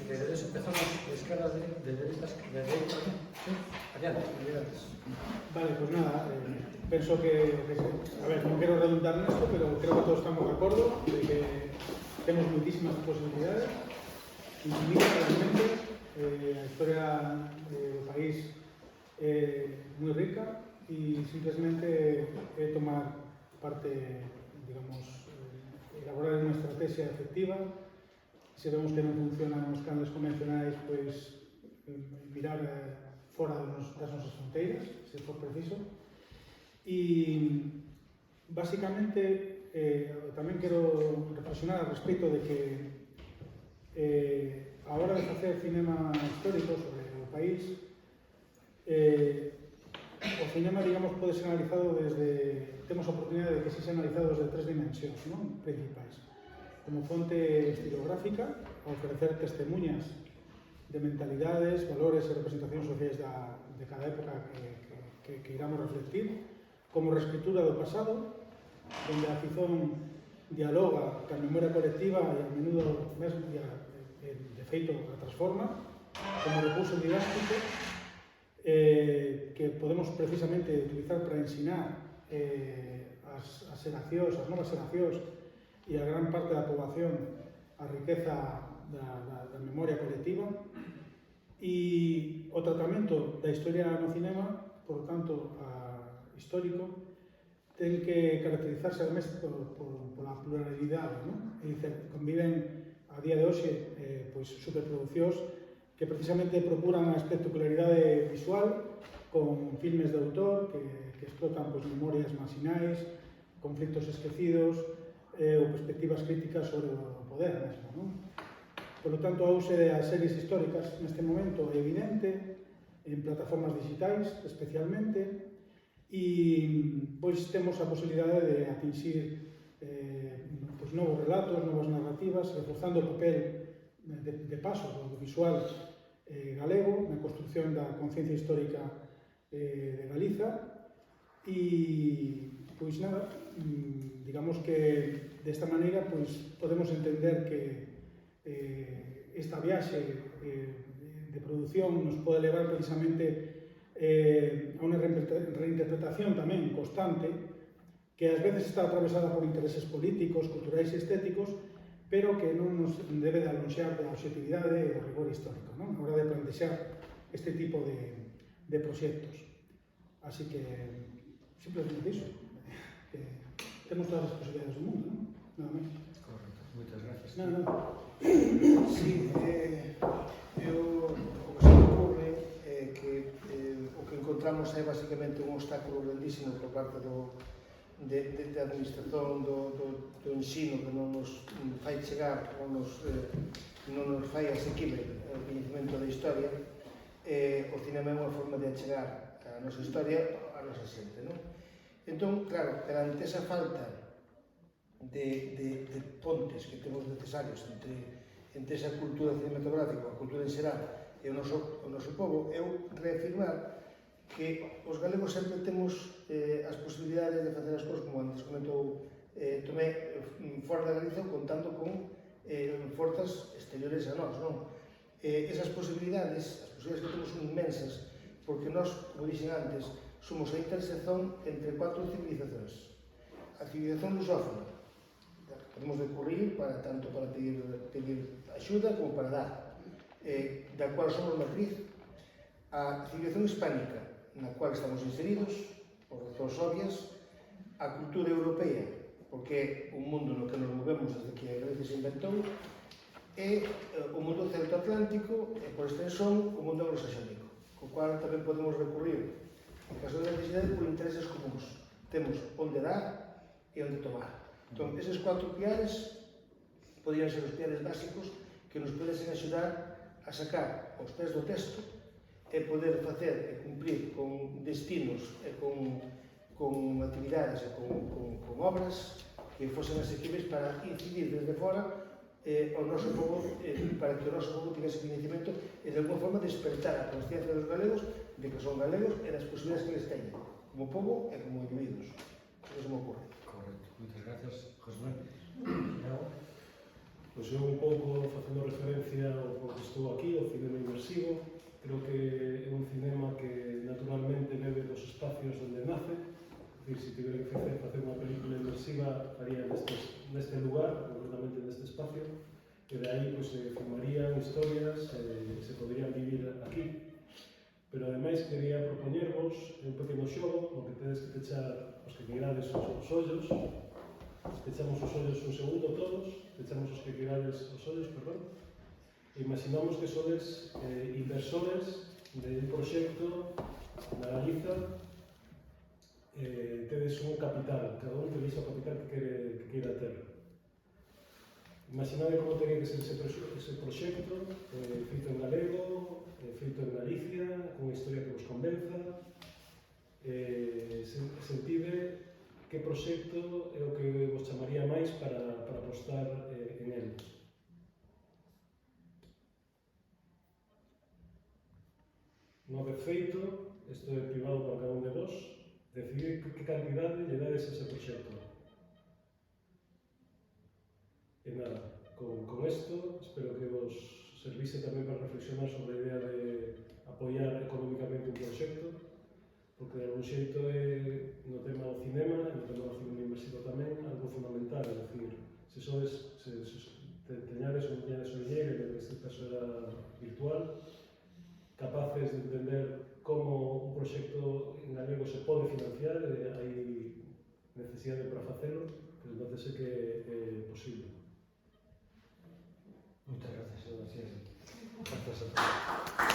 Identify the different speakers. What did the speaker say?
Speaker 1: queredes empezamos de esquerda, de derecha, sí, adiante.
Speaker 2: Vale, pues nada, penso que, a ver, non quero redundar nesto, pero creo que todos estamos de acordo de que temos moitísimas posibilidades, infinitas realmente, a historia do país é moi rica e simplemente é tomar parte, digamos, elaborar unha estrategia efectiva. Se vemos que non funcionan os canales convencionais, pois mirar fora das nosas fronteiras, se for preciso. E, basicamente, tamén quero reflexionar al respecto de que a hora de facer cinema histórico sobre o país, o cinema, digamos, pode ser analizado desde... Temos a oportunidade de que se sea analizado desde tres dimensións, non? Principais. Como fonte estilográfica, a ofrecer testemunhas de mentalidades, valores e representacións sociais de cada época que iramos reflectir, como reescritura do pasado, onde a ficción dialoga ca memoria colectiva e a menudo mesmo, de feito, a transforma, como recurso didáctico, que podemos precisamente utilizar para ensinar as xeracións, as novas xeracións e a gran parte da poboación a riqueza da memoria colectiva. E o tratamento da historia no cinema, por tanto, histórico, ten que caracterizarse además pola pluralidade, non? É dicir, conviven a día de hoxe pois, superproduccións que precisamente procuran a espectacularidade visual con filmes de autor que explotan pois, memorias marxinais, conflictos esquecidos ou perspectivas críticas sobre o poder mesmo, non? Por lo tanto, a use das series históricas neste momento é evidente, en plataformas digitais especialmente, e pois temos a posibilidade de atingir pois, novos relatos, novas narrativas, reforzando o papel de paso do audiovisual galego na construción da conciencia histórica de Galiza. E, pois nada, digamos que desta maneira pois, podemos entender que esta viaxe de produción nos pode levar precisamente a unha reinterpretación tamén constante que ás veces está atravesada por intereses políticos, culturais e estéticos, pero que non nos debe de alonxear da objetividade e do rigor histórico, non? A hora de plantexar este tipo de proxectos. Así que, simplemente iso, que temos todas as posibilidades do mundo, non? Nada máis.
Speaker 1: Correcto, moitas gracias.
Speaker 2: Nada.
Speaker 3: Sí, o que se me ocurre é que o que encontramos é basicamente un obstáculo grandísimo por parte da administración do ensino que non nos fai chegar, non nos fai asequible o coñecemento da historia. O cinema é unha forma de achegar a nosa historia a nosa xente, non? Entón, claro, perante esa falta de pontes que temos necesarios entre esa cultura cinematográfica, a cultura en xeral e o noso povo, eu reafirmar que os galegos sempre temos as posibilidades de facer as cousas, como antes comentou Tomé, fora da Galiza, contando con forzas exteriores a nós, non? Esas posibilidades que temos son inmensas, porque nós, como dixen antes, somos a intersección entre 4 civilizacións. A civilización lusófona, podemos recurrir tanto para pedir axuda como para dar, da cual somos matriz. A civilización hispánica, na cual estamos inseridos, por razóns obvias, a cultura europea, porque é un mundo no que nos movemos desde que a Grecia se inventou, e o mundo celtoatlántico, e por extensón, o mundo anglosaxónico, co cual tamén podemos recurrir, en caso de necesidade, por intereses comuns. Temos onde dar e onde tomar. Entón, eses 4 piares podían ser os piares básicos que nos podesen axudar a sacar os pés do texto e poder facer e cumprir con destinos e con actividades e con obras que fosen asequibles para incidir desde fora ao noso povo, para que o noso povo tivese conhecimento e de alguma forma despertar a consciencia dos galegos de que son galegos e das posibilidades que les teñen como povo e como individuos. Eso se me ocurre.
Speaker 1: Correcto, moitas gracias, José Manuel.
Speaker 4: Pois eu un pouco facendo referencia ao que estou aquí, ao cinema inmersivo. Creo que é un cinema que naturalmente bebe dos espacios onde nace. Es decir, se tivera que facer unha película inmersiva, faría neste lugar, concretamente neste espacio, e de aí pues, se filmarían historias e se poderían vivir aquí. Pero ademais quería propoñervos un pequeno xogo no que tedes que pechar os que queirades os ollos. Pechamos os ollos un segundo todos, pechamos os que queirades os ollos, perdón. Imaginamos que sodes inversores de un proxecto na Galiza, tedes un capital, cada un tedes o capital que queira ter. Imaginade como teria que ser ese proxecto, feito en galego, feito en Galicia, con unha historia que vos convenza. Sentide que proxecto é o que vos chamaría máis para apostar en el. Unha vez feito, isto é privado para cada un de vos, decidir que cantidade lle dades a ese proxecto. E nada, con isto espero que vos servise tamén para reflexionar sobre a idea de apoiar económicamente un proxecto, porque de algún xeito é no tema do cinema, no tema do cinema inmersivo tamén, algo fundamental, é dicir, se teñades ou teñades o dinheiro, que neste caso era virtual, capaces de entender como un proxecto en galego se pode financiar, hai necesidade para facelo, pero entonces é que é posible.
Speaker 1: Muchas gracias. Gracias a todos.